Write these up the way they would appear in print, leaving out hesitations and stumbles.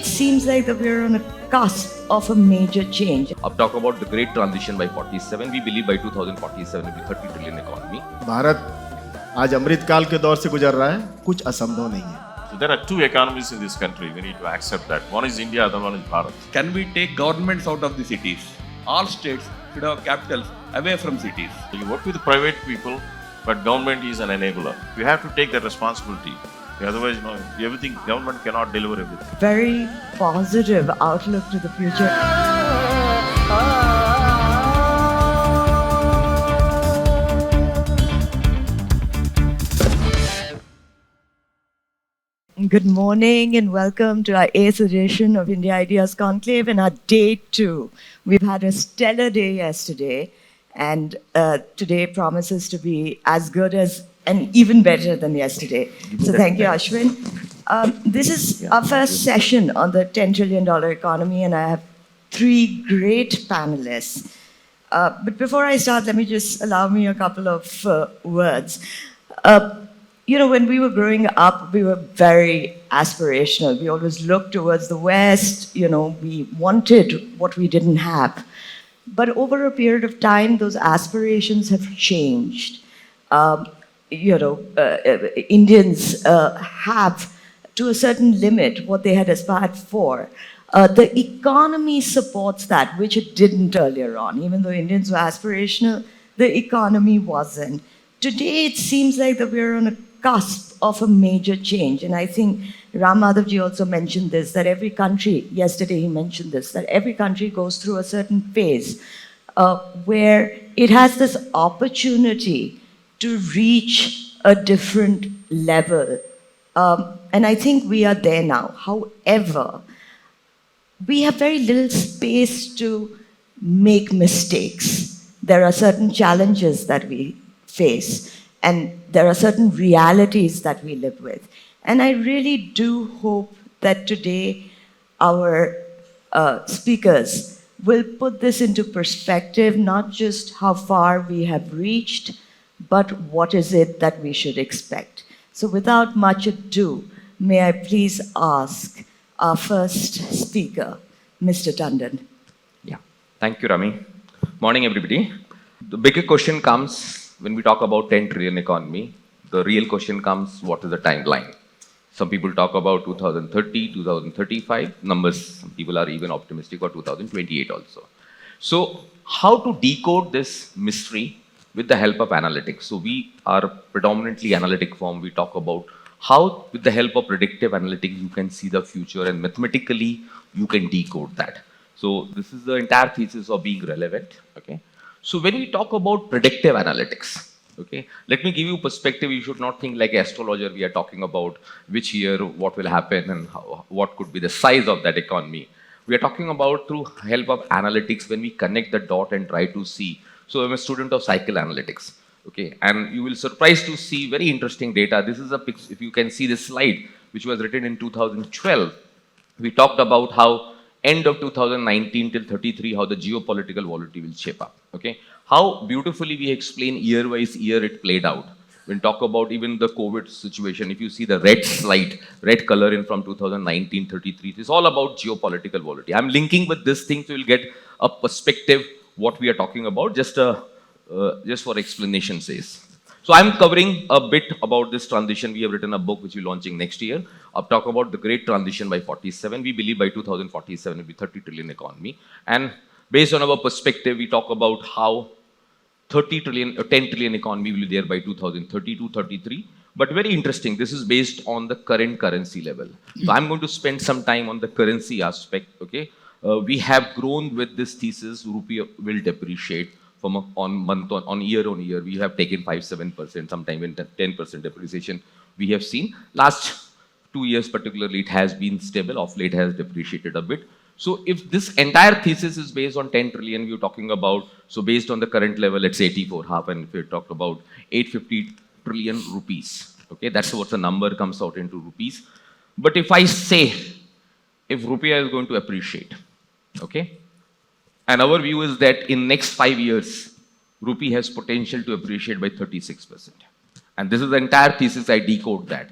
it seems like that we're on a cusp of a major change. अब talk about the great transition by 47. We believe by 2047 it will be 30 trillion economy. Bharat आज अमृत काल के दौर से गुजर रहा है, कुछ असंभव नहीं है. So there are two economies in this country. We need to accept that. One is India, the other one is Bharat. Can we take governments out of the cities? All states should have capitals away from cities. You work with the private people, but government is an enabler. You have to take that responsibility. Otherwise, everything, government cannot deliver everything. Very positive outlook to the future. Good morning and welcome to our 8th edition of India Ideas Conclave and our day 2. We've had a stellar day yesterday and today promises to be as good as and even better than yesterday. So thank you, Ashwin. This is our first session on the $10 trillion economy and I have 3 great panelists. But before I start, let me just allow me a couple of words. When we were growing up, we were very aspirational. We always looked towards the West, we wanted what we didn't have. But over a period of time, those aspirations have changed. Indians have, to a certain limit, what they had aspired for. The economy supports that, which it didn't earlier on. Even though Indians were aspirational, the economy wasn't. Today, it seems like that we're on a cusp of a major change. And I think Ram Madhavji also mentioned this, that every country, yesterday he mentioned this, that every country goes through a certain phase where it has this opportunity to reach a different level. And I think we are there now. However, we have very little space to make mistakes. There are certain challenges that we face. And there are certain realities that we live with. And I really do hope that today our speakers will put this into perspective, not just how far we have reached, but what is it that we should expect. So without much ado, may I please ask our first speaker, Mr. Tandon. Yeah, thank you, Rami. Morning, everybody. The bigger question comes when we talk about 10 trillion economy. The real question comes, what is the timeline? Some people talk about 2030, 2035 numbers. Some people are even optimistic for 2028 also. So how to decode this mystery with the help of analytics? So we are predominantly analytic firm. We talk about how with the help of predictive analytics you can see the future and mathematically you can decode that. So this is the entire thesis of being relevant. Okay. So when we talk about predictive analytics, okay, let me give you perspective. You should not think like astrologer. We are talking about which year, what will happen and what could be the size of that economy. We are talking about through help of analytics when we connect the dot and try to see. So I'm a student of cycle analytics, okay, and you will surprise to see very interesting data. This is a picture, if you can see this slide, which was written in 2012. We talked about how end of 2019 till 33, how the geopolitical volatility will shape up. Okay, how beautifully we explain year-wise year it played out. When talk about even the COVID situation, if you see the red slide, red color in from 2019, 33, it's all about geopolitical volatility. I'm linking with this thing so you'll get a perspective what we are talking about, just for explanation says. So I'm covering a bit about this transition. We have written a book which we're launching next year. I'll talk about the great transition by 47. We believe by 2047 it will be 30 trillion economy. And based on our perspective, we talk about how 10 trillion economy will be there by 2032, 33. But very interesting, this is based on the current currency level. So I'm going to spend some time on the currency aspect. Okay, we have grown with this thesis. Rupee will depreciate. From on year on year, we have taken 5-7%, sometime in 10% depreciation. We have seen last 2 years particularly, it has been stable. Of late, has depreciated a bit. So if this entire thesis is based on 10 trillion, we're talking about, so based on the current level, let's say 84 half, and if we talk about 850 trillion rupees, okay, that's what the number comes out into rupees. But if I say, if rupiah is going to appreciate, okay, and our view is that in next 5 years, rupee has potential to appreciate by 36%. And this is the entire thesis, I decode that.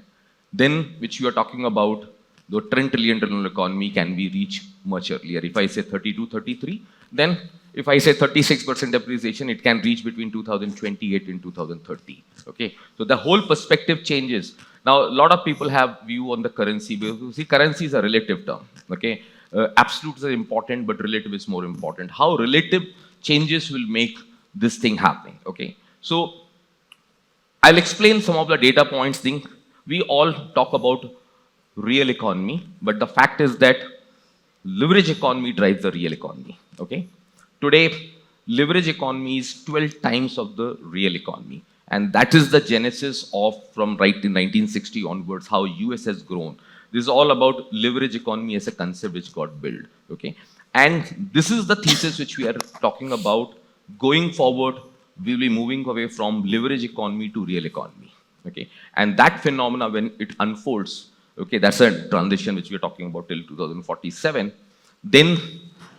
Then, which you are talking about, the 10 trillion economy can be reached much earlier. If I say 32, 33, then if I say 36% depreciation, it can reach between 2028 and 2030. Okay, so the whole perspective changes. Now, a lot of people have view on the currency. Because, see, currency is a relative term. Okay, absolutes are important, but relative is more important. How relative changes will make this thing happening. Okay, so I'll explain some of the data points thing. We all talk about real economy, but the fact is that leverage economy drives the real economy. Okay, today leverage economy is 12 times of the real economy, and that is the genesis of from right in 1960 onwards how US has grown. This is all about leverage economy as a concept which got built. Okay, and this is the thesis which we are talking about. Going forward, we will be moving away from leverage economy to real economy. Okay, and that phenomena when it unfolds, okay, that's a transition which we are talking about till 2047. Then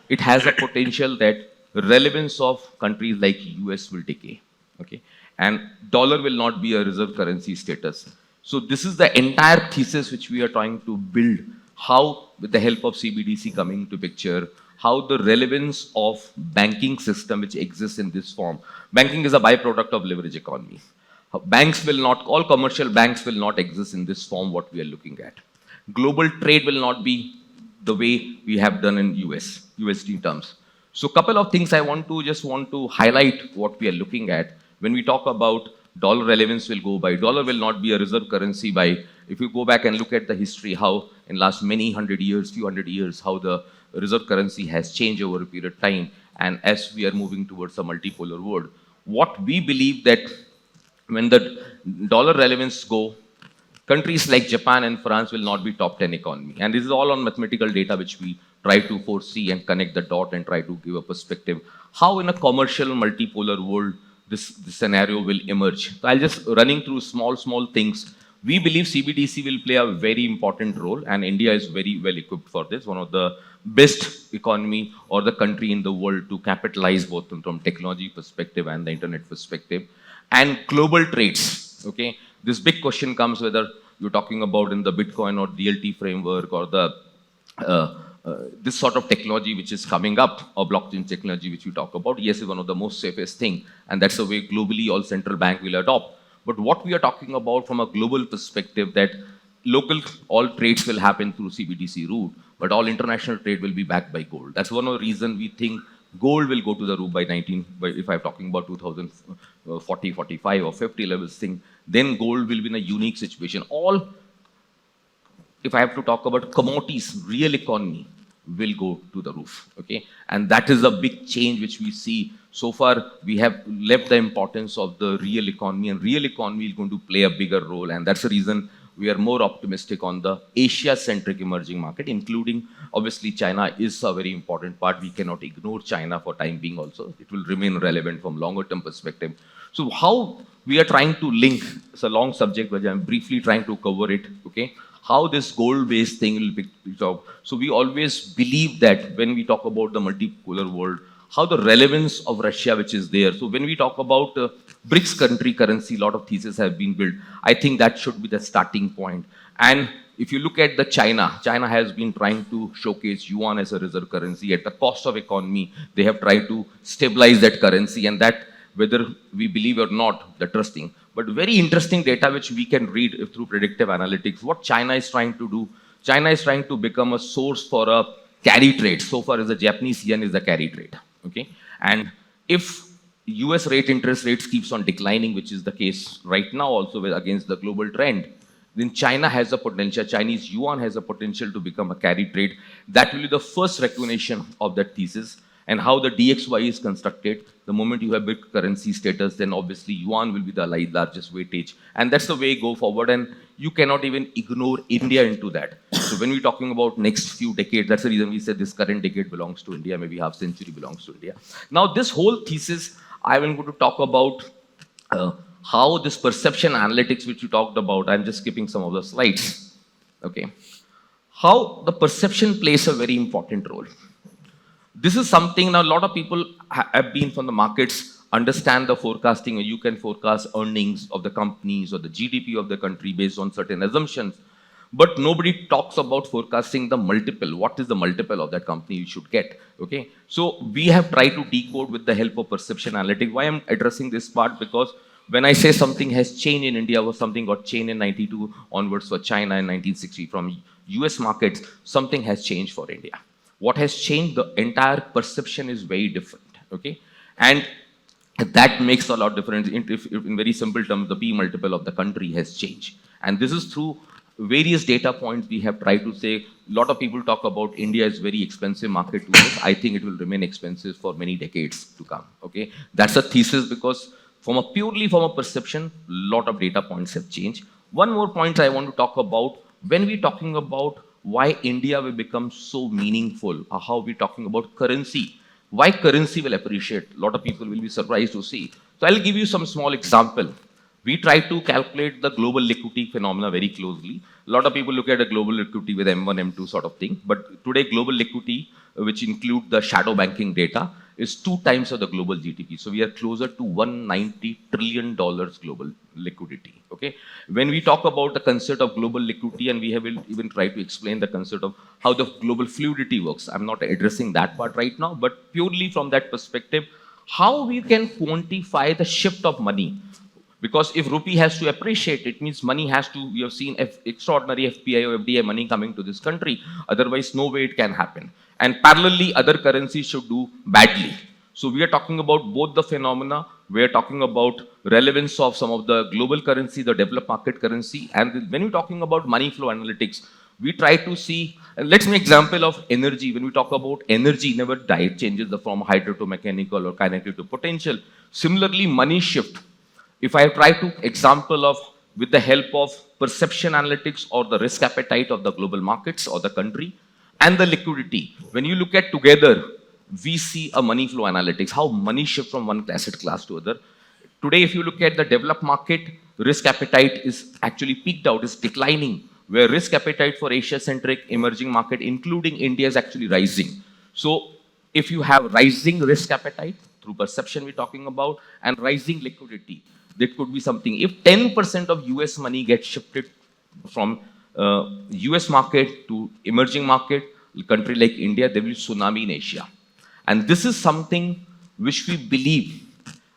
it has a potential that relevance of countries like US will decay. Okay, and dollar will not be a reserve currency status. So this is the entire thesis which we are trying to build. How, with the help of CBDC coming to picture, how the relevance of banking system which exists in this form. Banking is a byproduct of leverage economy. Banks will not, all commercial banks will not exist in this form what we are looking at. Global trade will not be the way we have done in USD terms. So couple of things I want to highlight what we are looking at. When we talk about dollar relevance will go by, dollar will not be a reserve currency by, if you go back and look at the history, how in last few hundred years, how the reserve currency has changed over a period of time. And as we are moving towards a multipolar world, what we believe that when the dollar relevance go, countries like Japan and France will not be top 10 economy. And this is all on mathematical data which we try to foresee and connect the dot and try to give a perspective. How in a commercial multipolar world this scenario will emerge. So I'll just running through small things. We believe CBDC will play a very important role and India is very well equipped for this. One of the best economy or the country in the world to capitalize both from technology perspective and the internet perspective. And global trades, okay? This big question comes whether you're talking about in the Bitcoin or DLT framework or the this sort of technology which is coming up, or blockchain technology which we talk about. Yes, is one of the most safest thing, and that's the way globally all central bank will adopt. But what we are talking about from a global perspective, that local all trades will happen through CBDC route, but all international trade will be backed by gold. That's one of the reasons we think gold will go to the roof by if I'm talking about 2040, 45 or 50 levels thing, then gold will be in a unique situation. All, if I have to talk about commodities, real economy will go to the roof, okay? And that is a big change which we see. So far, we have left the importance of the real economy, and real economy is going to play a bigger role, and that's the reason we are more optimistic on the Asia-centric emerging market, including, obviously, China is a very important part. We cannot ignore China for time being also. It will remain relevant from longer-term perspective. So how we are trying to link, it's a long subject, but I'm briefly trying to cover it, okay? How this gold-based thing will be picked up. So we always believe that when we talk about the multipolar world, how the relevance of Russia, which is there. So when we talk about BRICS country currency, a lot of theses have been built. I think that should be the starting point. And if you look at the China has been trying to showcase yuan as a reserve currency. At the cost of economy, they have tried to stabilize that currency, and that, whether we believe or not, the trusting. But very interesting data which we can read through predictive analytics. What China is trying to do, China is trying to become a source for a carry trade. So far as the Japanese yen is the carry trade, okay? And if US interest rates keeps on declining, which is the case right now also against the global trend, then China has a potential, Chinese yuan has a potential to become a carry trade. That will be the first recognition of that thesis. And how the DXY is constructed, the moment you have big currency status, then obviously yuan will be the largest weightage. And that's the way go forward, and you cannot even ignore India into that. So when we're talking about next few decades, that's the reason we said this current decade belongs to India, maybe half century belongs to India. Now this whole thesis, I'm going to talk about how this perception analytics which you talked about, I'm just skipping some of the slides, okay? How the perception plays a very important role. This is something now a lot of people have been from the markets, understand the forecasting, or you can forecast earnings of the companies or the GDP of the country based on certain assumptions. but nobody talks about forecasting the multiple. What is the multiple of that company you should get? Okay, so we have tried to decode with the help of perception analytics. Why I'm addressing this part? Because when I say something has changed in India or something got changed in 92 onwards for China in 1960 from US markets, something has changed for India. What has changed? The entire perception is very different. Okay, and that makes a lot of difference. In very simple terms, the P multiple of the country has changed. And this is through various data points we have tried to say. A lot of people talk about India is very expensive market to us. I think it will remain expensive for many decades to come. Okay, that's a thesis, because purely from a perception, a lot of data points have changed. One more point I want to talk about, when we're talking about why India will become so meaningful, or how we're talking about currency, why currency will appreciate. A lot of people will be surprised to see. So I'll give you some small example. We try to calculate the global liquidity phenomena very closely. A lot of people look at a global liquidity with M1, M2 sort of thing. But today, global liquidity, which include the shadow banking data, is 2 times of the global GDP. So we are closer to $190 trillion global liquidity. Okay. When we talk about the concept of global liquidity, and we have even tried to explain the concept of how the global fluidity works. I'm not addressing that part right now, but purely from that perspective, how we can quantify the shift of money. Because if rupee has to appreciate, it means money has to, we have seen extraordinary FPI or FDI money coming to this country. Otherwise, no way it can happen. And parallelly, other currencies should do badly. So we are talking about both the phenomena. We are talking about relevance of some of the global currency, the developed market currency. And when we're talking about money flow analytics, we try to see, let's make example of energy. When we talk about energy, never diet changes from hydro to mechanical or kinetic to potential. Similarly, money shift. If I try to example of, with the help of perception analytics or the risk appetite of the global markets or the country and the liquidity, when you look at together, we see a money flow analytics, how money shift from one asset class to other. Today, if you look at the developed market, risk appetite is actually peaked out, is declining, where risk appetite for Asia-centric emerging market, including India, is actually rising. So if you have rising risk appetite, through perception we're talking about, and rising liquidity, there could be something. If 10% of US money gets shifted from US market to emerging market, a country like India, there will be tsunami in Asia. And this is something which we believe,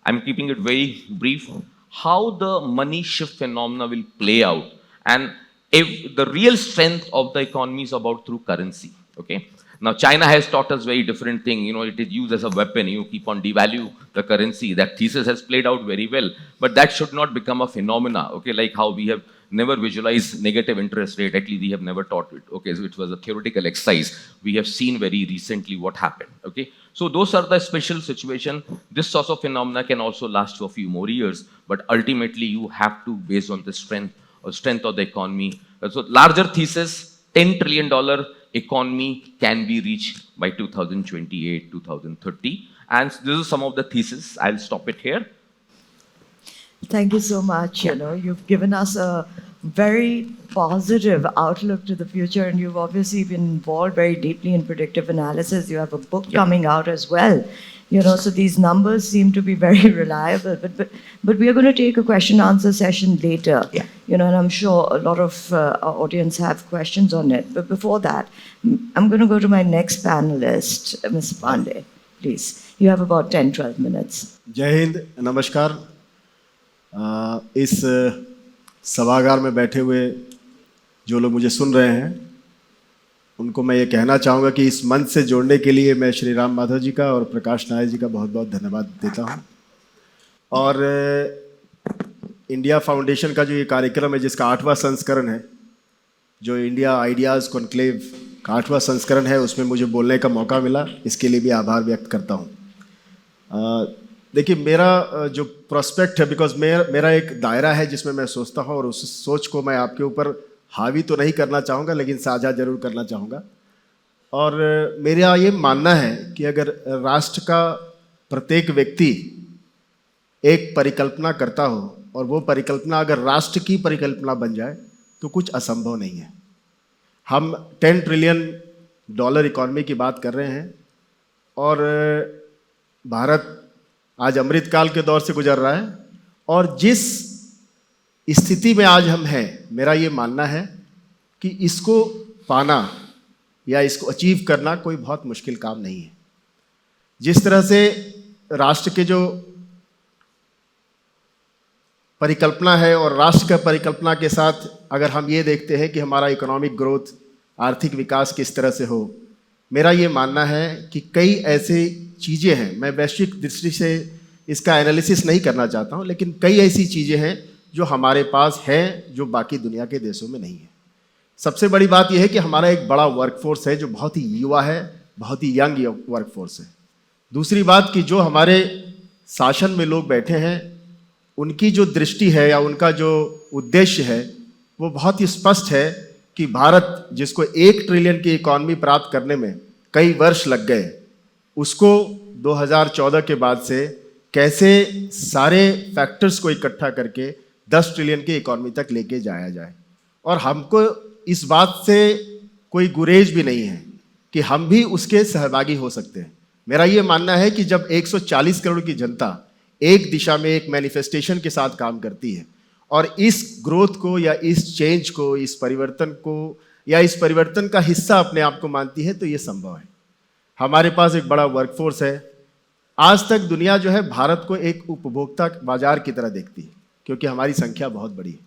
I'm keeping it very brief, how the money shift phenomena will play out. And if the real strength of the economy is about through currency. Okay. Now, China has taught us very different thing. You know, it is used as a weapon. You keep on devalue the currency. That thesis has played out very well. But that should not become a phenomena. Okay, like how we have never visualized negative interest rate. At least we have never taught it. Okay, so it was a theoretical exercise. We have seen very recently what happened. Okay, so those are the special situation. This sort of phenomena can also last for a few more years. But ultimately, you have to, based on the strength of the economy. So larger thesis, $10 trillion economy can be reached by 2028, 2030. And this is some of the thesis. I'll stop it here. Thank you so much. Yeah. You know, you've given us a very positive outlook to the future, and you've obviously been involved very deeply in predictive analysis. You have a book coming out as well. You know, so these numbers seem to be very reliable. But we are going to take a question answer session later. Yeah. You know, and I'm sure a lot of our audience have questions on it. But before that, I'm going to go to my next panelist, Ms. Pandey. Please, you have about 10-12 minutes. जय हिंद, नमस्कार। इस सभागार में बैठे हुए जो लोग मुझे सुन रहे हैं, उनको मैं ये कहना चाहूँगा कि इस मंच से जोड़ने के लिए मैं श्री राम माधव जी का और प्रकाश नायर जी का बहुत बहुत धन्यवाद देता हूँ। और इंडिया फाउंडेशन का जो ये कार्यक्रम है, जिसका 8वां संस्करण है, जो इंडिया आइडियाज़ कॉन्क्लेव का 8वां संस्करण है, उसमें मुझे बोलने का मौका मिला, इसके लिए भी आभार व्यक्त करता हूँ। देखिए, मेरा जो प्रोस्पेक्ट है, बिकॉज मेरा एक दायरा है जिसमें मैं सोचता हूँ, और उस सोच को मैं आपके ऊपर हावी तो नहीं करना चाहूँगा, लेकिन साझा जरूर करना चाहूँगा। और मेरा ये मानना है कि अगर राष्ट्र का प्रत्येक व्यक्ति एक परिकल्पना करता हो, और वो परिकल्पना अगर राष्ट्र की परिकल्पना बन जाए, तो कुछ असंभव नहीं है। हम $10 ट्रिलियन इकॉनमी की बात कर रहे हैं, और भारत आज अमृतकाल के दौर से गुजर रहा है, और जिस स्थिति में आज हम हैं, मेरा ये मानना है कि इसको पाना या इसको अचीव करना कोई बहुत मुश्किल काम नहीं है। जिस तरह से राष्ट्र के जो परिकल्पना है और राष्ट्र का परिकल्पना के साथ अगर हम ये देखते हैं कि हमारा इकोनॉमिक ग्रोथ, आर्थिक विकास किस तरह से हो, मेरा ये मानना है कि कई ऐसी चीज़ें हैं, मैं वैश्विक दृष्टि से इसका एनालिसिस नहीं करना चाहता हूँ, लेकिन कई ऐसी चीज़ें हैं जो हमारे पास हैं जो बाकी दुनिया के देशों में नहीं है। सबसे बड़ी बात यह है कि हमारा एक बड़ा वर्कफोर्स है जो बहुत ही युवा है, बहुत ही यंग वर्कफोर्स है। दूसरी बात कि जो हमारे शासन में लोग बैठे हैं उनकी जो दृष्टि है या उनका जो उद्देश्य है वो बहुत ही स्पष्ट है कि भारत जिसको 1 ट्रिलियन की इकॉनमी प्राप्त करने में कई वर्ष लग गए, उसको 2014 के बाद से कैसे सारे फैक्टर्स को इकट्ठा करके 10 ट्रिलियन की इकॉनमी तक लेके जाया जाए। और हमको इस बात से कोई गुरेज भी नहीं है कि हम भी उसके सहभागी हो सकते हैं। मेरा ये मानना है कि जब 140 करोड़ की जनता एक दिशा में एक मैनिफेस्टेशन के साथ काम करती है और इस ग्रोथ को या इस चेंज को, इस परिवर्तन को या इस परिवर्तन का हिस्सा अपने आप को मानती है, तो ये संभव है। हमारे पास एक बड़ा वर्कफोर्स है। आज तक दुनिया जो है भारत को एक उपभोक्ता बाजार की तरह देखती है क्योंकि हमारी संख्या बहुत बड़ी है,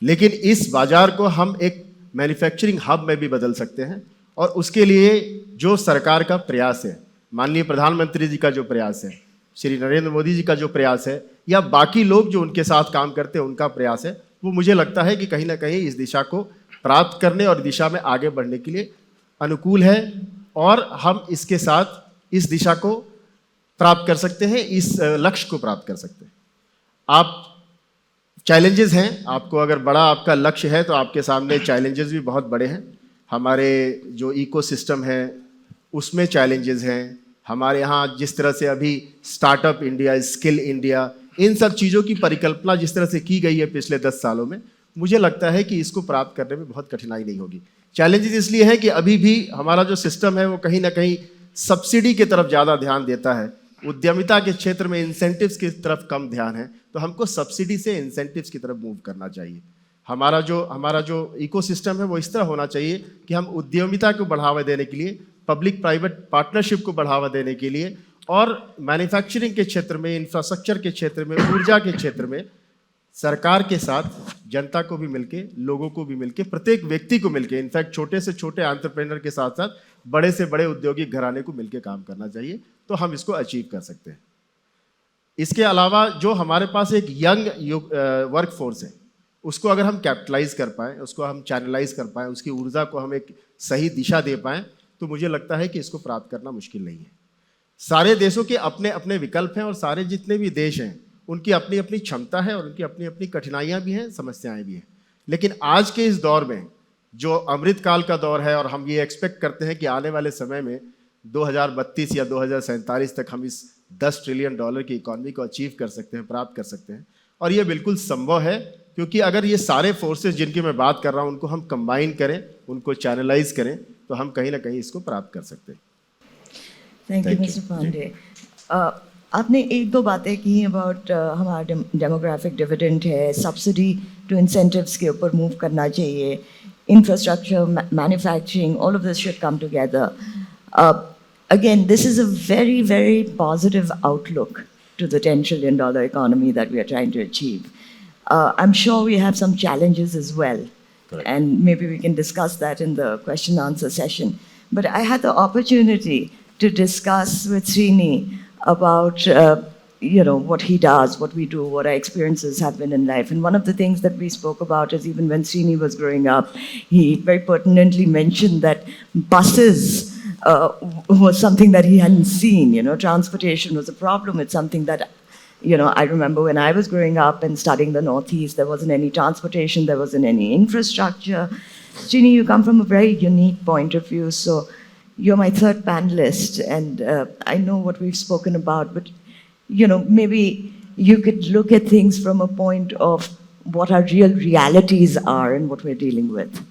लेकिन इस बाजार को हम एक मैन्युफैक्चरिंग हब में भी बदल सकते हैं। और उसके लिए जो सरकार का प्रयास है, माननीय प्रधानमंत्री जी का जो प्रयास है, श्री नरेंद्र मोदी जी का जो प्रयास है या बाकी लोग जो उनके साथ काम करते हैं उनका प्रयास है, वो मुझे लगता है कि कहीं ना कहीं इस दिशा को प्राप्त करने और दिशा में आगे बढ़ने के लिए अनुकूल है और हम इसके साथ इस दिशा को प्राप्त कर सकते हैं, इस लक्ष्य को प्राप्त कर सकते हैं। आप चैलेंजेस हैं, आपको अगर बड़ा आपका लक्ष्य है तो आपके सामने चैलेंजेस भी बहुत बड़े हैं। हमारे जो इकोसिस्टम है उसमें चैलेंजेस हैं। हमारे यहाँ जिस तरह से अभी स्टार्टअप इंडिया, स्किल इंडिया, इन सब चीज़ों की परिकल्पना जिस तरह से की गई है पिछले 10 सालों में, मुझे लगता है कि इसको प्राप्त करने में बहुत कठिनाई नहीं होगी। चैलेंजेस इसलिए है कि अभी भी हमारा जो सिस्टम है वो कहीं ना कहीं सब्सिडी की तरफ ज़्यादा ध्यान देता है, उद्यमिता के क्षेत्र में इंसेंटिव्स की तरफ कम ध्यान है। तो हमको सब्सिडी से इंसेंटिव्स की तरफ मूव करना चाहिए। हमारा जो इकोसिस्टम है वो इस तरह होना चाहिए कि हम उद्यमिता को बढ़ावा देने के लिए, पब्लिक प्राइवेट पार्टनरशिप को बढ़ावा देने के लिए और मैन्युफैक्चरिंग के क्षेत्र में, इंफ्रास्ट्रक्चर के क्षेत्र में, ऊर्जा के क्षेत्र में सरकार के साथ जनता को भी मिलके, लोगों को भी मिलके, प्रत्येक व्यक्ति को मिलके, इनफैक्ट छोटे से छोटे एंटरप्रेन्योर के साथ साथ बड़े से बड़े औद्योगिक घराने को मिलके काम करना चाहिए, तो हम इसको अचीव कर सकते हैं। इसके अलावा जो हमारे पास एक यंग वर्कफोर्स है, उसको अगर हम कैपिटलाइज कर पाएँ, उसको हम चैनलाइज कर पाएँ, उसकी ऊर्जा को हम एक सही दिशा दे पाएँ, तो मुझे लगता है कि इसको प्राप्त करना मुश्किल नहीं है। सारे देशों के अपने अपने विकल्प हैं और सारे जितने भी देश हैं उनकी अपनी अपनी क्षमता है और उनकी अपनी अपनी कठिनाइयाँ भी हैं, समस्याएं भी हैं। लेकिन आज के इस दौर में जो अमृतकाल का दौर है और हम ये एक्सपेक्ट करते हैं कि आने वाले समय में 2032 या 2047 तक हम इस 10 ट्रिलियन डॉलर की इकॉनमी को अचीव कर सकते हैं, प्राप्त कर सकते हैं। और ये बिल्कुल संभव है क्योंकि अगर ये सारे फोर्सेस जिनकी मैं बात कर रहा हूँ उनको हम कंबाइन करें, उनको चैनलाइज करें, तो हम कहीं ना कहीं इसको प्राप्त कर सकते हैं। Thank you mister Pandey. आपने एक दो बातें की अबाउट हमारा डेमोग्राफिक डिविडेंड है, सब्सिडी टू इंसेंटिव्स के ऊपर मूव करना चाहिए, infrastructure, manufacturing, all of this should come together. Again, this is a very, very positive outlook to the $10 trillion economy that we are trying to achieve. I'm sure we have some challenges as well. Correct. And maybe we can discuss that in the question answer session. But I had the opportunity to discuss with Srini about what he does, what we do, what our experiences have been in life. And one of the things that we spoke about is even when Srini was growing up, he very pertinently mentioned that buses was something that he hadn't seen. Transportation was a problem. It's something that, I remember when I was growing up and studying the Northeast, there wasn't any transportation, there wasn't any infrastructure. Srini, you come from a very unique point of view, so you're my third panelist, and I know what we've spoken about, but, maybe you could look at things from a point of what our real realities are and what we're dealing with.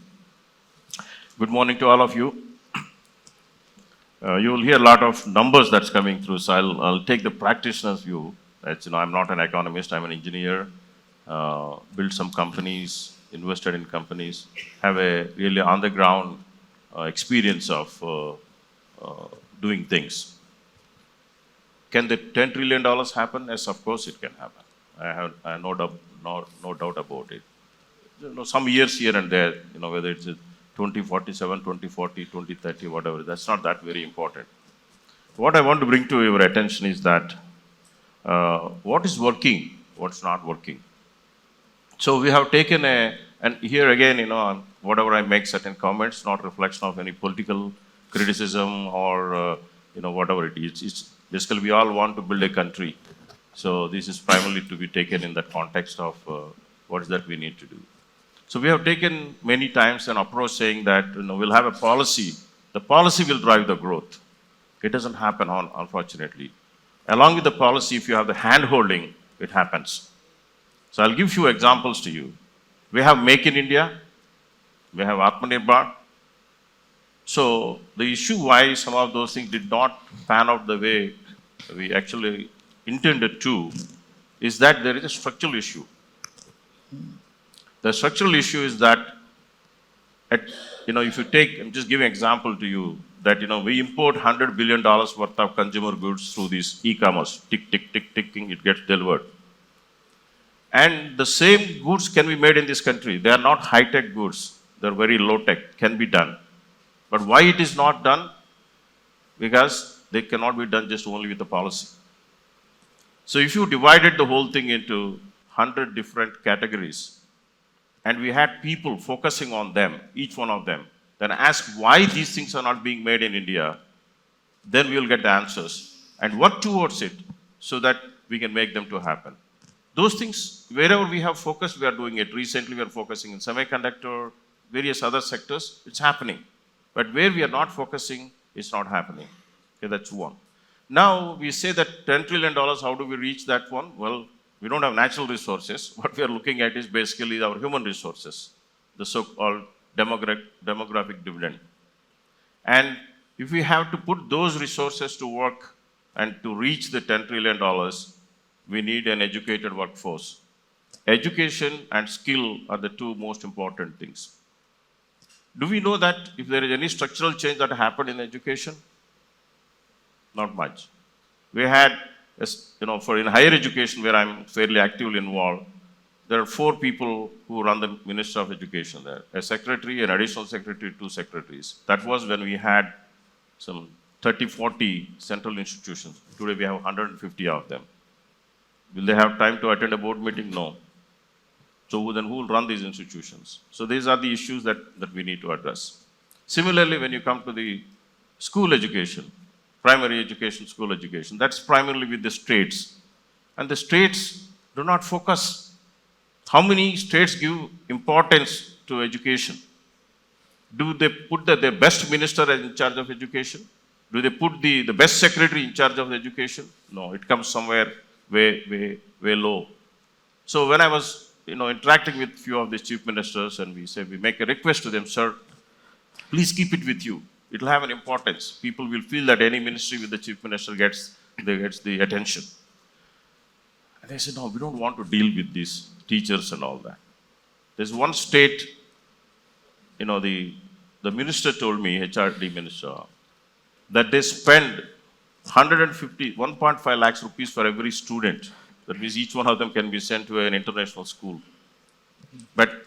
Good morning to all of you. You will hear a lot of numbers that's coming through, so I'll take the practitioner's view. That's, I'm not an economist, I'm an engineer, built some companies, invested in companies, have a really on-the-ground experience of doing things. Can the $10 trillion happen? Yes, of course it can happen. I have no doubt about it. Some years here and there, whether it's 2047, 2040, 2030, whatever, that's not that very important. What I want to bring to your attention is that what is working, what's not working. So we have taken and here again, whatever I make certain comments, not reflection of any political criticism or, whatever it is. It's basically we all want to build a country. So this is primarily to be taken in the context of what is that we need to do. So we have taken many times an approach saying that, we'll have a policy. The policy will drive the growth. It doesn't happen, unfortunately. Along with the policy, if you have the hand-holding, it happens. So I'll give few examples to you. We have Make in India. We have Atmanirbhar. So the issue why some of those things did not pan out the way we actually intended to is that there is a structural issue. The structural issue is that, if you take, I'm just giving an example to you, that, we import $100 billion worth of consumer goods through this e-commerce, tick, tick, tick, ticking, it gets delivered. And the same goods can be made in this country. They are not high-tech goods. They're very low-tech, can be done. But why it is not done? Because they cannot be done just only with the policy. So if you divided the whole thing into 100 different categories, and we had people focusing on them, each one of them, then ask why these things are not being made in India, then we will get the answers and work towards it so that we can make them to happen. Those things, wherever we have focused, we are doing it. Recently, we are focusing in semiconductor, various other sectors, it's happening. But where we are not focusing, it's not happening. Okay, that's one. Now, we say that $10 trillion, how do we reach that one? Well, we don't have natural resources. What we are looking at is basically our human resources, the so-called demographic dividend. And if we have to put those resources to work and to reach the $10 trillion, we need an educated workforce. Education and skill are the two most important things. Do we know that if there is any structural change that happened in education? Not much. We had, in higher education where I'm fairly actively involved, there are 4 people who run the Ministry of Education there. A secretary, an additional secretary, 2 secretaries. That was when we had some 30, 40 central institutions. Today we have 150 of them. Will they have time to attend a board meeting? No. So then who will run these institutions? So these are the issues that we need to address. Similarly, when you come to the school education, primary education, school education, that's primarily with the states. And the states do not focus. How many states give importance to education? Do they put their best minister in charge of education? Do they put the best secretary in charge of education? No, it comes somewhere way low. So when I was interacting with few of the chief ministers, and we make a request to them, sir, please keep it with you. It will have an importance. People will feel that any ministry with the chief minister gets the attention. And they said, no, we don't want to deal with these teachers and all that. There's one state, the minister told me, HRD minister, that they spend 1.5 lakhs rupees for every student. That means each one of them can be sent to an international school. But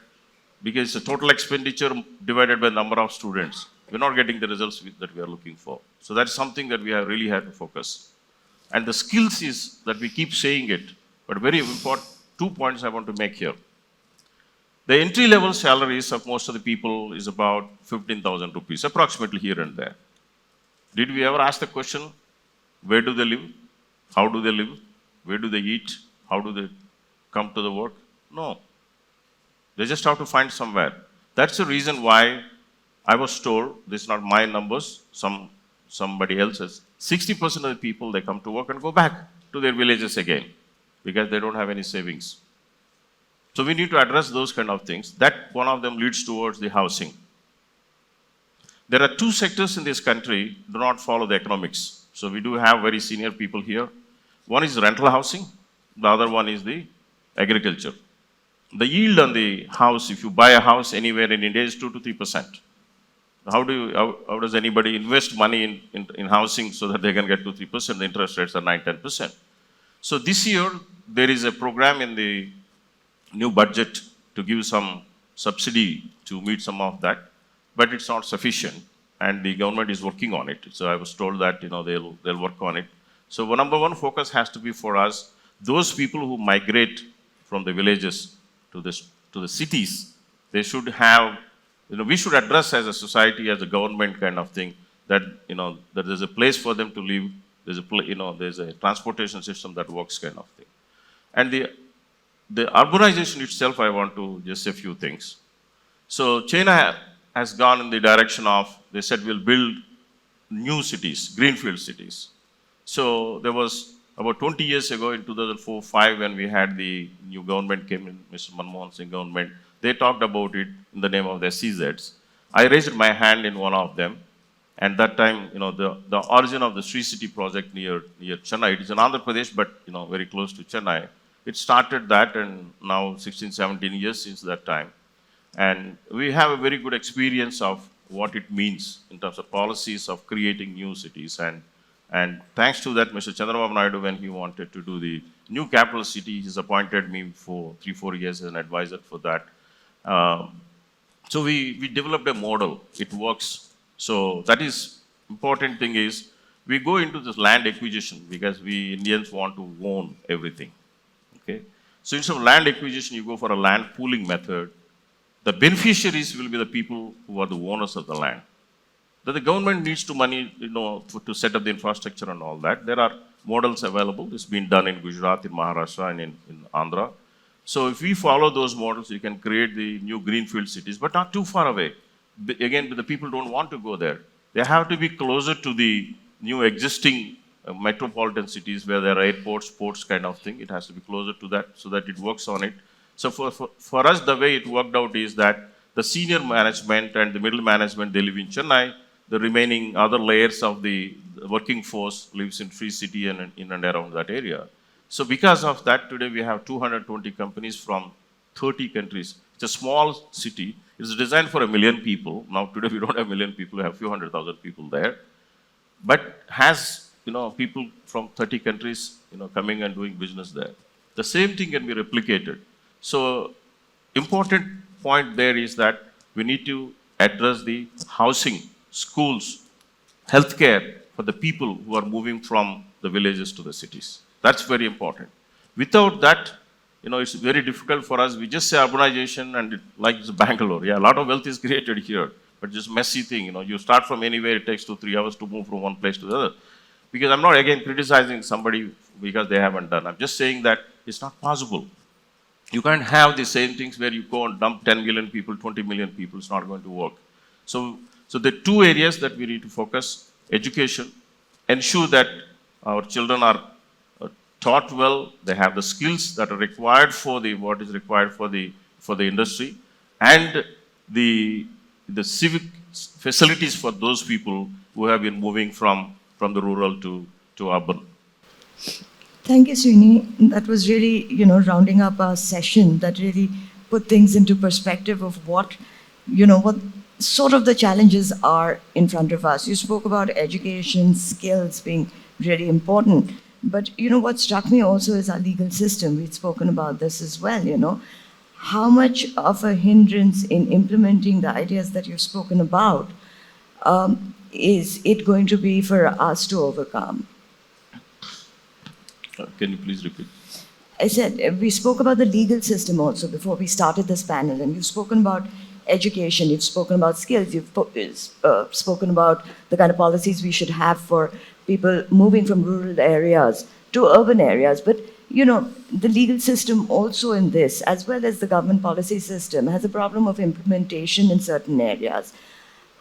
because it's a total expenditure divided by the number of students, we're not getting the results that we are looking for. So that's something that we have really had to focus. And the skills is that we keep saying it, but very important, 2 points I want to make here. The entry-level salaries of most of the people is about 15,000 rupees, approximately here and there. Did we ever ask the question, where do they live? How do they live? Where do they eat? How do they come to the work? No. They just have to find somewhere. That's the reason why I was told, this is not my numbers, somebody else's, 60% of the people, they come to work and go back to their villages again because they don't have any savings. So we need to address those kind of things. That one of them leads towards the housing. There are 2 sectors in this country do not follow the economics. So we do have very senior people here. One is rental housing. The other one is the agriculture. the yield on the house, if you buy a house anywhere in India, is 2 to 3%. How does anybody invest money in housing so that they can get 2 3%? The interest rates are 9-10%. So this year, there is a program in the new budget to give some subsidy to meet some of that, but it's not sufficient, and the government is working on it. So I was told that they'll work on it. So number one focus has to be for us, those people who migrate from the villages to the cities, they should have, we should address as a society, as a government kind of thing, that that there's a place for them to live, there's a transportation system that works kind of thing. And the urbanization itself, I want to just say a few things. So China has gone in the direction of, they said we'll build new cities, greenfield cities. So there was about 20 years ago, in 2004-05, when we had the new government came in, Mr. Manmohan Singh government, they talked about it in the name of their CZs. I raised my hand in one of them, and that time, the origin of the Sri City project near Chennai, it is in Andhra Pradesh, but very close to Chennai. It started that, and now 16, 17 years since that time. And we have a very good experience of what it means in terms of policies of creating new cities. And thanks to that, Mr. Chandrababu Naidu, when he wanted to do the new capital city, he's appointed me for 3-4 years as an advisor for that. So we developed a model. It works. So that is important thing is, we go into this land acquisition because we Indians want to own everything. Okay. So instead of land acquisition, you go for a land pooling method. The beneficiaries will be the people who are the owners of the land. That the government needs to money, to set up the infrastructure and all that. There are models available. It's been done in Gujarat, in Maharashtra, and in Andhra. So if we follow those models, you can create the new greenfield cities, but not too far away. Again, the people don't want to go there. They have to be closer to the new existing metropolitan cities where there are airports, ports kind of thing. It has to be closer to that so that it works on it. So for us, the way it worked out is that the senior management and the middle management, they live in Chennai. The remaining other layers of the working force lives in Free City and in and around that area. So because of that, today we have 220 companies from 30 countries. It's a small city. It's designed for 1 million people. Now today we don't have 1 million people, we have a few 100,000 people there. But has people from 30 countries coming and doing business there. The same thing can be replicated. So important point there is that we need to address the housing, schools, healthcare for the people who are moving from the villages to the cities. That's very important. Without that, it's very difficult for us. We just say urbanization and like it's Bangalore. Yeah, a lot of wealth is created here, but just messy thing. You start from anywhere, it takes 2-3 hours to move from one place to the other. Because I'm not again criticizing somebody because they haven't done. I'm just saying that it's not possible. You can't have the same things where you go and dump 10 million people, 20 million people. It's not going to work. So the two areas that we need to focus: education, ensure that our children are taught well, they have the skills that are required for what is required for the industry, and the civic facilities for those people who have been moving from the rural to urban. Thank you, Srini. That was really, rounding up our session, that really put things into perspective of what sort of the challenges are in front of us. You spoke about education, skills being really important. But, what struck me also is our legal system. We'd spoken about this as well, How much of a hindrance in implementing the ideas that you've spoken about is it going to be for us to overcome? Can you please repeat? I said, we spoke about the legal system also before we started this panel, and you've spoken about education, you've spoken about skills, you've spoken about the kind of policies we should have for people moving from rural areas to urban areas. But, the legal system also in this, as well as the government policy system, has a problem of implementation in certain areas.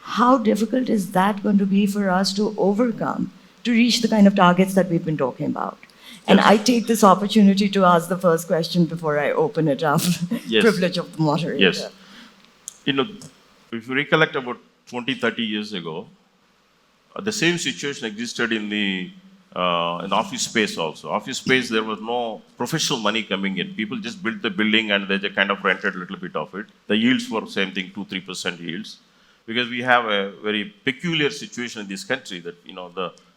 How difficult is that going to be for us to overcome to reach the kind of targets that we've been talking about? And I take this opportunity to ask the first question before I open it up. Yes. Privilege of the moderator. Yes. If you recollect about 20, 30 years ago, the same situation existed in the in office space also. Office space, there was no professional money coming in. People just built the building and they just kind of rented a little bit of it. The yields were same thing, 2-3% yields. Because we have a very peculiar situation in this country that,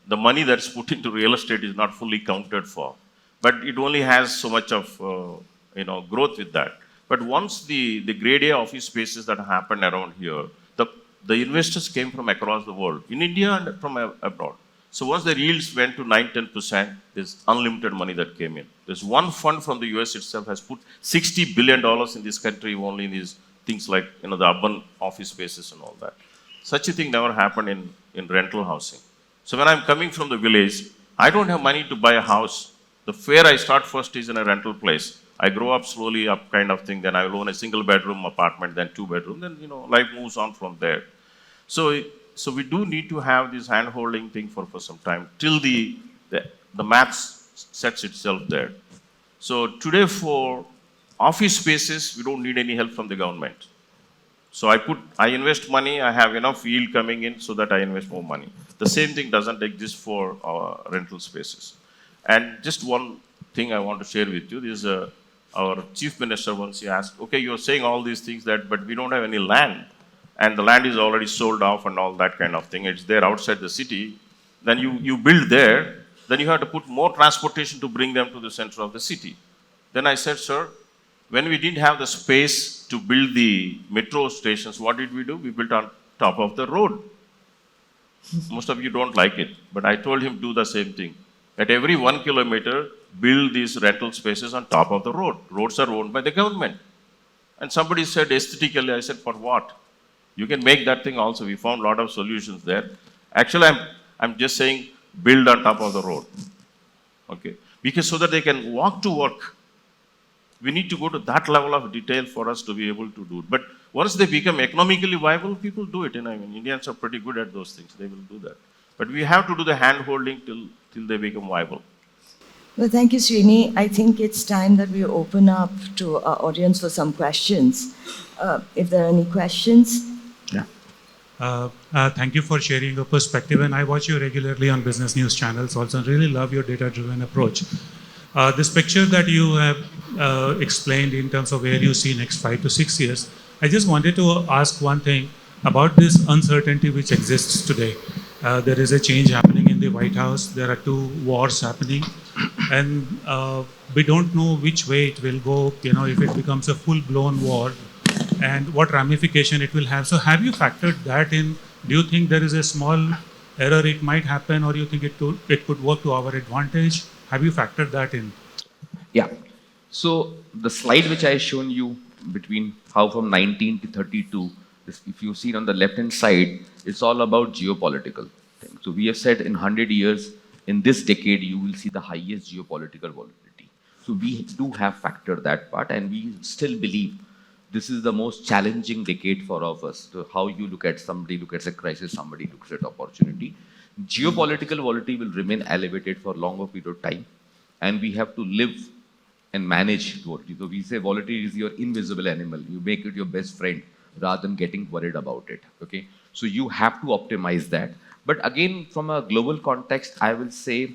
the money that's put into real estate is not fully counted for. But it only has so much of, growth with that. But once the grade A office spaces that happened around here, the investors came from across the world, in India and from abroad. So once the yields went to 9-10%, there's unlimited money that came in. There's one fund from the US itself has put $60 billion in this country only in these things like, the urban office spaces and all that. Such a thing never happened in rental housing. So when I'm coming from the village, I don't have money to buy a house. The fare I start first is in a rental place. I grow up slowly up kind of thing, then I will own a single bedroom apartment, then 2 bedroom, then, life moves on from there. So we do need to have this hand-holding thing for some time till the maths sets itself there. So today for office spaces, we don't need any help from the government. So I invest money, I have enough yield coming in so that I invest more money. The same thing doesn't exist for our rental spaces. And just one thing I want to share with you is our chief minister once he asked, okay, you're saying all these things but we don't have any land. And the land is already sold off and all that kind of thing. It's there outside the city. Then you build there, then you have to put more transportation to bring them to the center of the city. Then I said, sir, when we didn't have the space to build the metro stations, what did we do? We built on top of the road. Most of you don't like it, but I told him do the same thing. At every 1 kilometer, build these rental spaces on top of the road. Roads are owned by the government. And somebody said aesthetically, I said, for what? You can make that thing also. We found a lot of solutions there. Actually, I'm just saying build on top of the road. Okay? Because so that they can walk to work. We need to go to that level of detail for us to be able to do it. But once they become economically viable, people do it. Indians are pretty good at those things. They will do that. But we have to do the hand-holding till they become viable. Well, thank you, Srini. I think it's time that we open up to our audience for some questions. If there are any questions. Yeah. Thank you for sharing your perspective. And I watch you regularly on business news channels also and really love your data-driven approach. This picture that you have explained in terms of where you see next 5 to 6 years, I just wanted to ask one thing about this uncertainty which exists today. There is a change happening in the White House. There are 2 wars happening. And we don't know which way it will go, if it becomes a full-blown war and what ramification it will have. So have you factored that in? Do you think there is a small error it might happen, or do you think it could work to our advantage? Have you factored that in? Yeah. So the slide which I shown you between how from 19 to 32, if you see on the left-hand side, it's all about geopolitical thing. So we have said in 100 years, in this decade, you will see the highest geopolitical volatility. So we do have factored that part, and we still believe this is the most challenging decade for all of us. So how you look at somebody looks at a crisis, somebody looks at opportunity. Geopolitical volatility will remain elevated for a longer period of time, and we have to live and manage volatility. So we say volatility is your invisible animal. You make it your best friend rather than getting worried about it. Okay, so you have to optimize that. But again, from a global context, I will say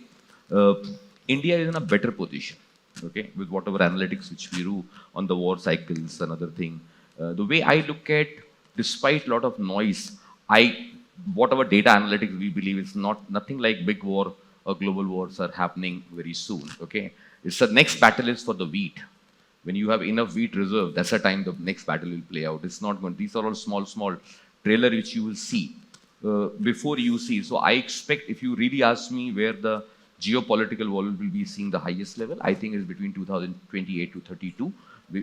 India is in a better position. Okay, with whatever analytics which we do on the war cycles, another thing. The way I look at, despite a lot of noise, whatever data analytics we believe is nothing like big war or global wars are happening very soon. Okay, it's the next battle is for the wheat. When you have enough wheat reserve, that's the time the next battle will play out. It's not going. These are all small trailer which you will see before you see. So I expect, if you really ask me where the geopolitical war will be seeing the highest level, I think is between 2028 to 32.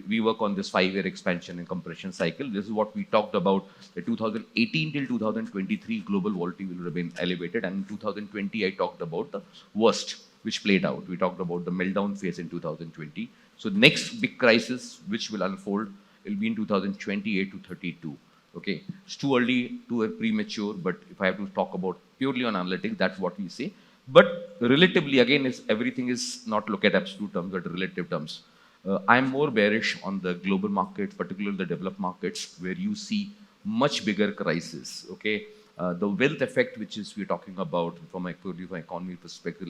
We work on this 5-year expansion and compression cycle. This is what we talked about. The 2018 till 2023 global volatility will remain elevated, and in 2020 I talked about the worst which played out. We talked about the meltdown phase in 2020. So next big crisis which will unfold will be in 2028 to 32. Okay, it's too early, too premature, but if I have to talk about purely on analytics, that's what we say. But relatively, again, everything is not look at absolute terms, but relative terms. I'm more bearish on the global markets, particularly the developed markets, where you see much bigger crisis. Okay, The wealth effect, which is we're talking about from from economy perspective,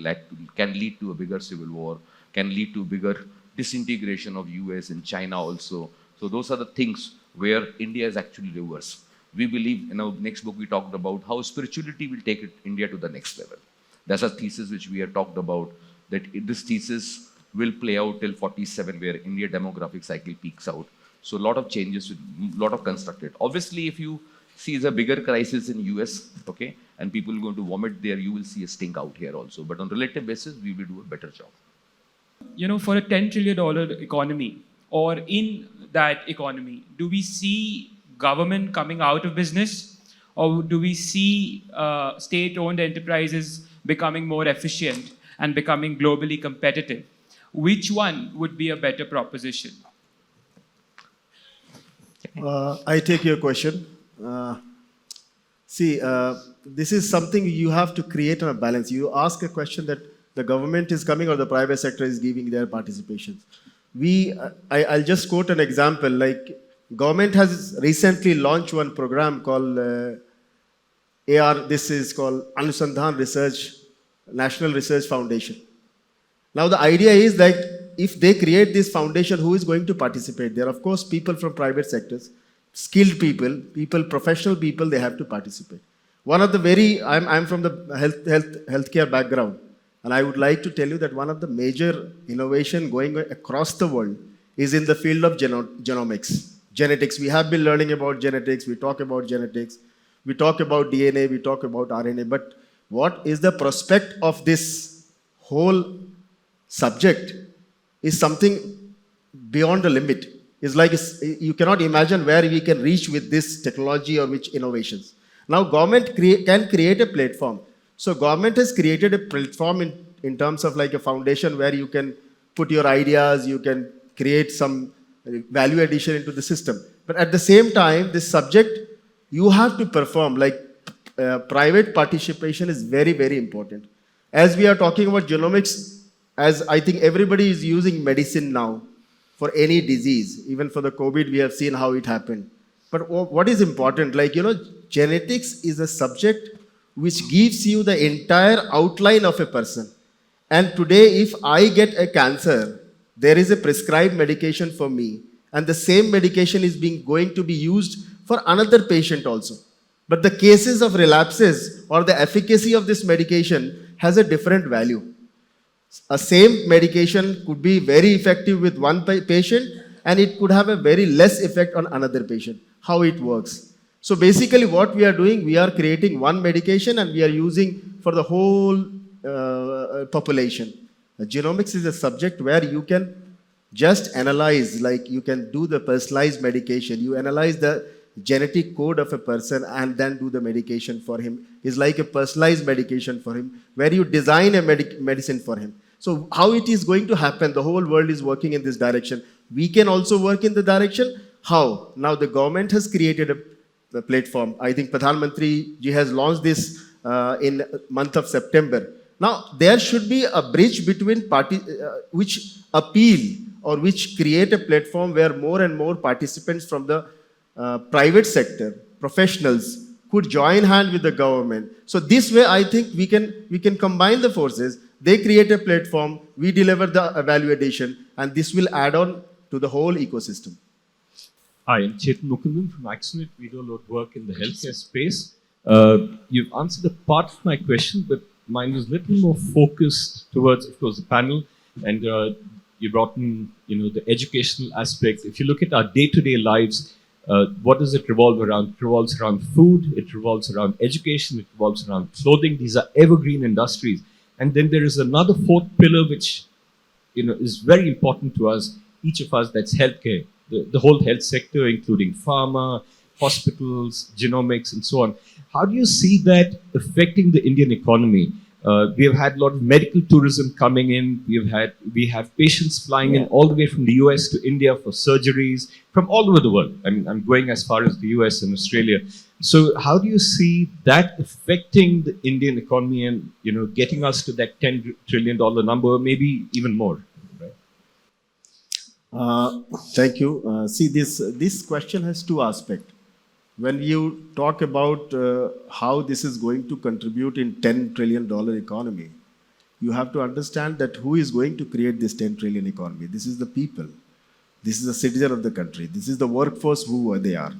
can lead to a bigger civil war, can lead to bigger disintegration of US and China also. So those are the things where India is actually reverse. We believe in our next book we talked about how spirituality will take India to the next level. That's a thesis which we have talked about, that this thesis will play out till 47, where India demographic cycle peaks out. So a lot of changes, a lot of constructed. Obviously, if you see a bigger crisis in US, okay, and people are going to vomit there, you will see a stink out here also. But on relative basis, we will do a better job. For a $10 trillion economy, or in that economy, do we see government coming out of business, or do we see state-owned enterprises becoming more efficient and becoming globally competitive? Which one would be a better proposition? I take your question. This is something you have to create on a balance. You ask a question that the government is coming or the private sector is giving their participation. I'll just quote an example. Like, government has recently launched one program called this is called Anusandhan Research, National Research Foundation. Now the idea is that if they create this foundation, who is going to participate? There are, of course, people from private sectors, skilled people, professional people, they have to participate. One of the I'm from the healthcare background, and I would like to tell you that one of the major innovation going across the world is in the field of genomics. Genetics, we have been learning about genetics, we talk about genetics, we talk about DNA, we talk about RNA, but what is the prospect of this whole subject is something beyond the limit. It's like you cannot imagine where we can reach with this technology or which innovations. Now government can create a platform. So government has created a platform in terms of like a foundation where you can put your ideas, you can create some value addition into the system. But at the same time, this subject, you have to perform, like private participation is very, very important. As we are talking about genomics, as I think everybody is using medicine now for any disease, even for the COVID, we have seen how it happened. But what is important, like, genetics is a subject which gives you the entire outline of a person. And today, if I get a cancer, there is a prescribed medication for me, and the same medication is going to be used for another patient also. But the cases of relapses or the efficacy of this medication has a different value. A same medication could be very effective with one patient, and it could have a very less effect on another patient. How it works. So basically what we are doing, we are creating one medication and we are using for the whole population. Genomics is a subject where you can just analyze, like you can do the personalized medication. You analyze the genetic code of a person and then do the medication for him. It's like a personalized medication for him, where you design a medicine for him. So how it is going to happen, the whole world is working in this direction. We can also work in the direction. How? Now the government has created a platform. I think Pradhan Mantri ji has launched this in month of September. Now there should be a bridge between which appeal or which create a platform where more and more participants from the private sector, professionals, could join hand with the government. So this way, I think we can combine the forces. They create a platform, we deliver the value addition, and this will add on to the whole ecosystem. Hi, I'm Chetan Mukundan from Axonet. We do a lot of work in the healthcare space. You've answered a part of my question, but mine was a little more focused towards, of course, the panel, and you brought in, the educational aspect. If you look at our day-to-day lives, what does it revolve around? It revolves around food, it revolves around education, it revolves around clothing. These are evergreen industries. And then there is another fourth pillar which, is very important to us, each of us, that's healthcare. The whole health sector, including pharma, hospitals, genomics, and so on. How do you see that affecting the Indian economy? We have had a lot of medical tourism coming in. We have patients flying in all the way from the US to India for surgeries from all over the world. I mean, I'm going as far as the US and Australia. So how do you see that affecting the Indian economy and, getting us to that $10 trillion number, maybe even more? Thank you. See, this question has two aspects. when you talk about how this is going to contribute in $10 trillion economy, you have to understand that who is going to create this 10 trillion economy? This is the people. This is the citizen of the country. This is the workforce who they are.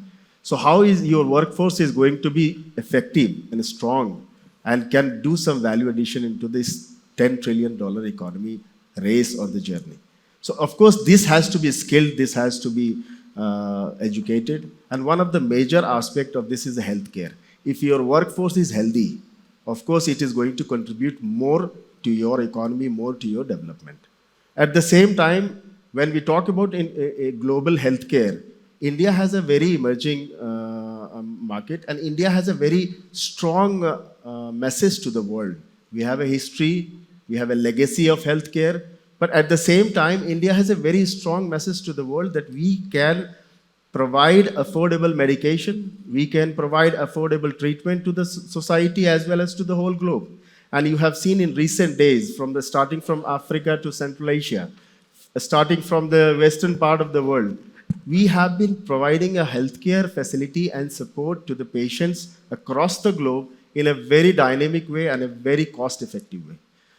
So how is your workforce is going to be effective and strong and can do some value addition into this $10 trillion economy race or the journey? So of course, this has to be skilled, this has to be educated. And one of the major aspects of this is the healthcare. If your workforce is healthy, of course, it is going to contribute more to your economy, more to your development. At the same time, when we talk about a global healthcare, India has a very emerging market, and India has a very strong message to the world. We have a history, we have a legacy of healthcare, but at the same time, India has a very strong message to the world that we can provide affordable medication, we can provide affordable treatment to the society as well as to the whole globe. And you have seen in recent days, starting from Africa to Central Asia, starting from the western part of the world, we have been providing a healthcare facility and support to the patients across the globe in a very dynamic way and a very cost-effective way.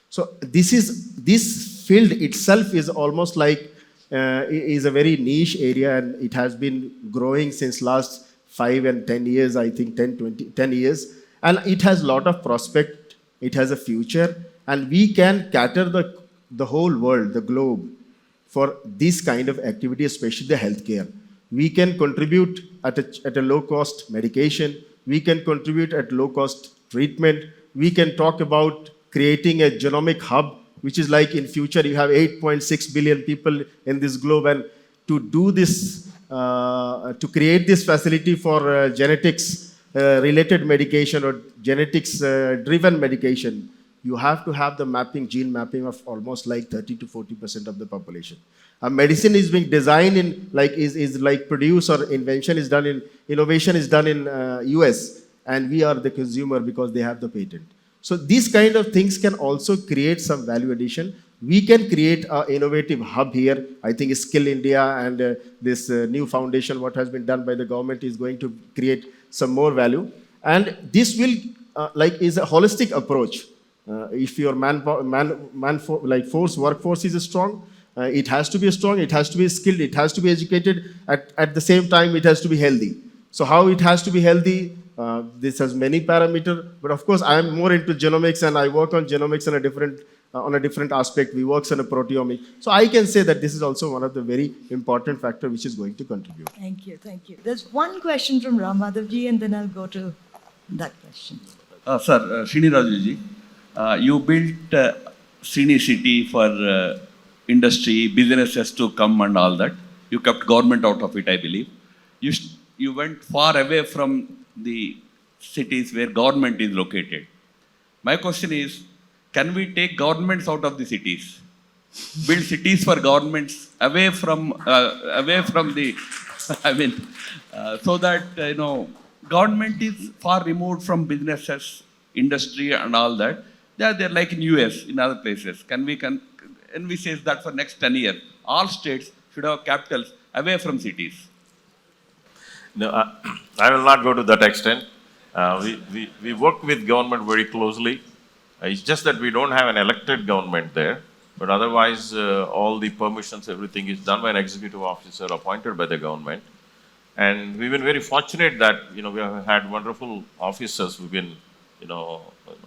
So this field itself is almost like is a very niche area, and it has been growing since last 5 and 10 years, I think 10 years, and it has a lot of prospect, it has a future, and we can cater the whole world, the globe, for this kind of activity, especially the healthcare. We can contribute at a low-cost medication, we can contribute at low-cost treatment, we can talk about creating a genomic hub, which is like in future you have 8.6 billion people in this globe, and to do this, to create this facility for genetics related medication or genetics driven medication, you have to have the mapping, gene mapping of almost like 30 to 40% of the population. A medicine is being designed in, like is like produced or invention is done in, innovation is done in US, and we are the consumer because they have the patent. So these kind of things can also create some value addition. We can create an innovative hub here. I think Skill India and this new foundation, what has been done by the government, is going to create some more value. And this will, is a holistic approach. If your workforce is strong, it has to be strong, it has to be skilled, it has to be educated. At the same time, it has to be healthy. So how it has to be healthy? This has many parameters, but of course I am more into genomics, and I work on genomics on a different aspect. We work on a proteomic. So I can say that this is also one of the very important factor which is going to contribute. Thank you, thank you. There's one question from Ram Madhavji, and then I'll go to that question. Sir, Srini Raju ji, you built Srini City for industry, businesses to come and all that. You kept government out of it, I believe. You went far away from the cities where government is located. My question is, can we take governments out of the cities? Build cities for governments away from the, so that, government is far removed from businesses, industry and all that. They're like in US, in other places. Can we say that for next 10 years, all states should have capitals away from cities? No, I will not go to that extent. We work with government very closely. It's just that we don't have an elected government there, but otherwise all the permissions, everything is done by an executive officer appointed by the government. And we've been very fortunate that, we have had wonderful officers who've been,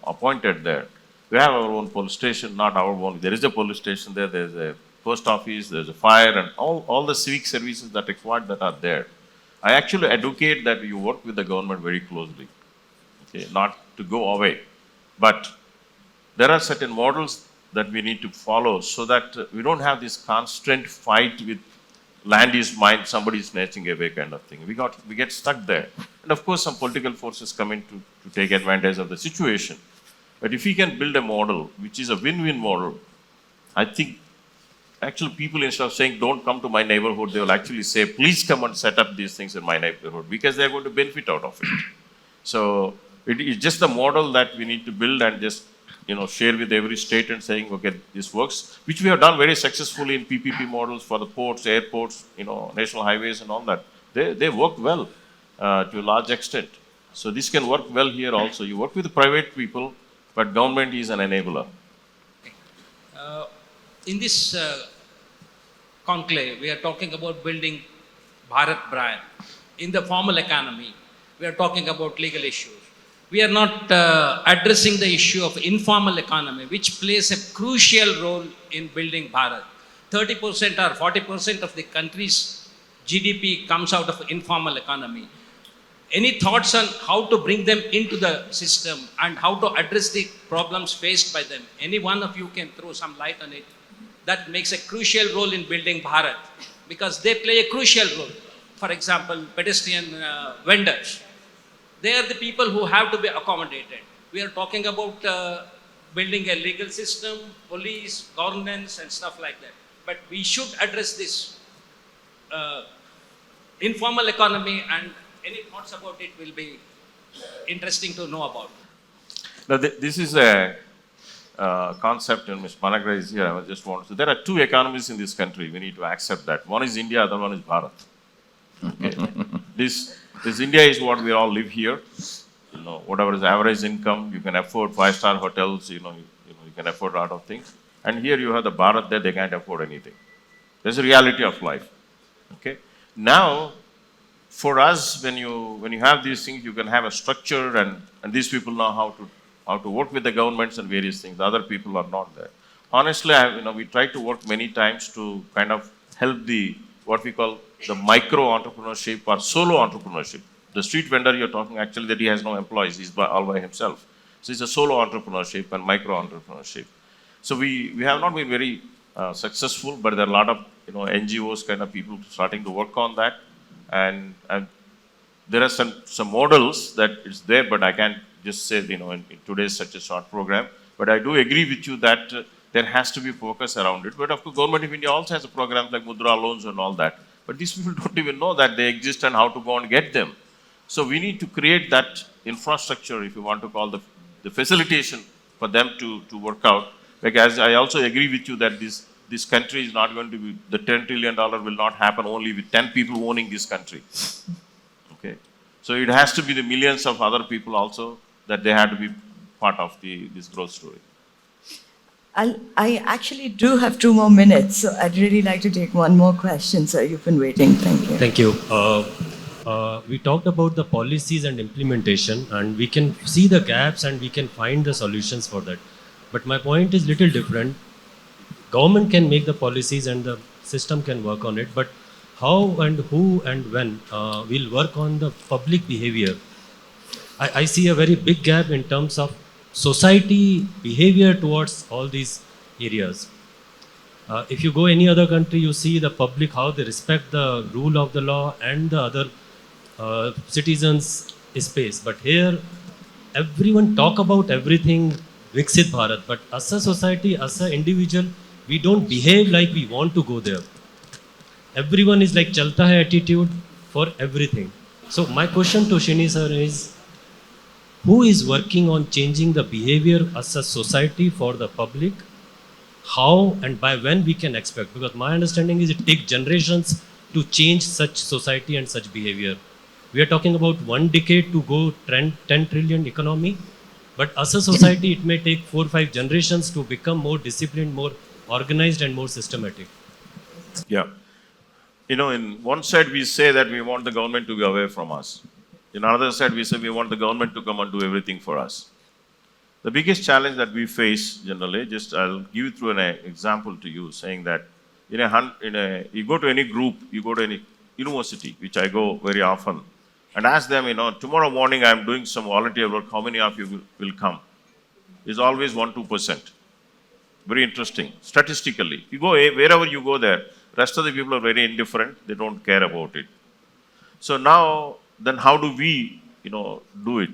appointed there. We have our own police station, not our own. There is a police station there, there's a post office, there's a fire, and all the civic services that required that are there. I actually advocate that you work with the government very closely, okay, not to go away. But there are certain models that we need to follow so that we don't have this constant fight with land is mine, somebody is snatching away kind of thing. We get stuck there. And of course, some political forces come in to take advantage of the situation. But if we can build a model which is a win-win model, I think actually people, instead of saying don't come to my neighborhood, they will actually say please come and set up these things in my neighborhood, because they are going to benefit out of it. So it is just the model that we need to build and just share with every state and saying, okay, this works, which we have done very successfully in PPP models for the ports, airports, national highways and all that. They worked well. to a large extent. So this can work well here also. You work with private people, but government is an enabler. In this conclave, we are talking about building Bharat brand. In the formal economy, we are talking about legal issues. We are not addressing the issue of informal economy, which plays a crucial role in building Bharat. 30% or 40% of the country's GDP comes out of informal economy. Any thoughts on how to bring them into the system and how to address the problems faced by them? Any one of you can throw some light on it. That makes a crucial role in building Bharat because they play a crucial role. For example, pedestrian vendors. They are the people who have to be accommodated. We are talking about building a legal system, police, governance, and stuff like that. But we should address this informal economy, and any thoughts about it will be interesting to know about. Now, this is a concept, and Ms. Managra is here. I just want to say there are two economies in this country. We need to accept that. One is India, other one is Bharat. Okay. This India is what we all live here. You know, whatever is average income, you can afford 5-star hotels. You can afford a lot of things. And here you have the Bharat that they can't afford anything. There's a reality of life. Okay. Now, for us, when you have these things, you can have a structure, and these people know how to work with the governments and various things. The other people are not there. Honestly, we try to work many times to kind of help what we call the micro entrepreneurship or solo entrepreneurship. The street vendor you're talking actually that he has no employees, he's all by himself. So it's a solo entrepreneurship and micro entrepreneurship. So we have not been very successful, but there are a lot of NGOs kind of people starting to work on that, and there are some models that is there, but I can't just say in today's such a short program. But I do agree with you that there has to be focus around it. But of course, Government of India also has a program like Mudra loans and all that. But these people don't even know that they exist and how to go and get them. So we need to create that infrastructure, if you want to call the facilitation for them to work out. Because I also agree with you that this country is not going to be, the $10 trillion will not happen only with 10 people owning this country. Okay. So it has to be the millions of other people also that they have to be part of this growth story. I actually do have 2 more minutes, so I'd really like to take one more question, sir. You've been waiting. Thank you. Thank you. We talked about the policies and implementation, and we can see the gaps and we can find the solutions for that. But my point is little different. Government can make the policies and the system can work on it, but how and who and when will work on the public behavior? I see a very big gap in terms of society behavior towards all these areas. If you go any other country, you see the public, how they respect the rule of the law and the other citizens' space. But here, everyone talk about everything, Viksit Bharat, but as a society, as an individual, we don't behave like we want to go there. Everyone is like chalta hai attitude for everything. So my question to Srini sir is, who is working on changing the behavior as a society for the public? How and by when we can expect? Because my understanding is it takes generations to change such society and such behavior. We are talking about 1 decade to go 10 trillion economy, but as a society it may take 4 or 5 generations to become more disciplined, more organized and more systematic. Yeah. In one side we say that we want the government to be away from us. In another side we say we want the government to come and do everything for us. The biggest challenge that we face generally, I'll give you through an example to you, saying that you go to any group, you go to any university, which I go very often, and ask them, tomorrow morning I'm doing some volunteer work, how many of you will come? It's always 1-2%. Very interesting. Statistically, you go wherever you go there, rest of the people are very indifferent, they don't care about it. So now, then how do we, do it?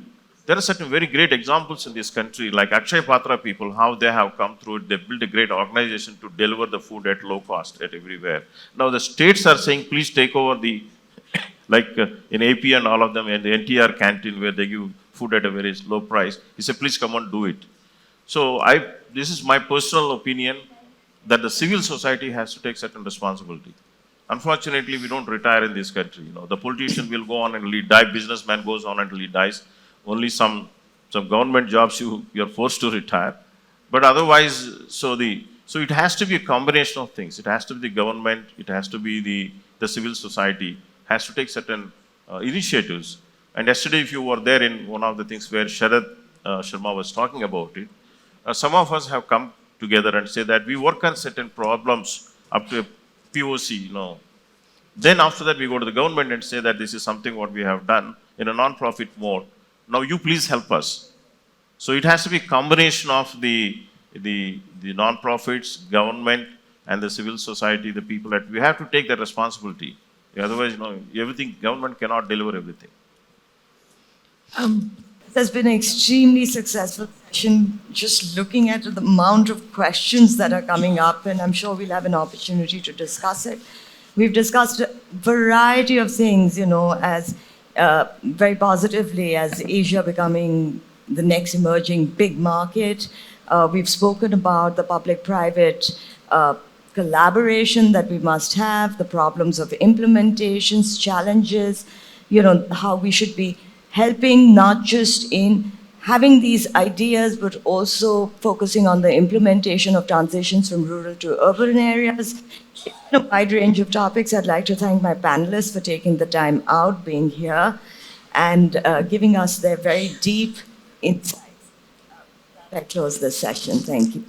There are certain very great examples in this country, like Akshay Patra people, how they have come through it. They built a great organization to deliver the food at low cost at everywhere. Now the states are saying, please take over like in AP and all of them, and the NTR canteen where they give food at a very low price. He said, please come and do it. So this is my personal opinion that the civil society has to take certain responsibility. Unfortunately, we don't retire in this country. You know, the politician will go on until he dies, businessman goes on until he dies. Only some government jobs you're forced to retire. But otherwise, so it has to be a combination of things. It has to be the government, it has to be the civil society, has to take certain initiatives. And yesterday, if you were there in one of the things where Sharad Sharma was talking about it, some of us have come together and say that we work on certain problems up to a POC, you know. Then after that, we go to the government and say that this is something what we have done in a non-profit mode. Now you please help us. So it has to be a combination of the non-profits, government, and the civil society, the people that we have to take that responsibility. Otherwise, you know, everything, government cannot deliver everything. There's been an extremely successful session, just looking at the amount of questions that are coming up, and I'm sure we'll have an opportunity to discuss it. We've discussed a variety of things, you know, as very positively as Asia becoming the next emerging big market. We've spoken about the public-private collaboration that we must have, the problems of implementations, challenges, you know, how we should be helping not just in having these ideas, but also focusing on the implementation of transitions from rural to urban areas. A wide range of topics. I'd like to thank my panelists for taking the time out, being here, and giving us their very deep insights. I close this session. Thank you.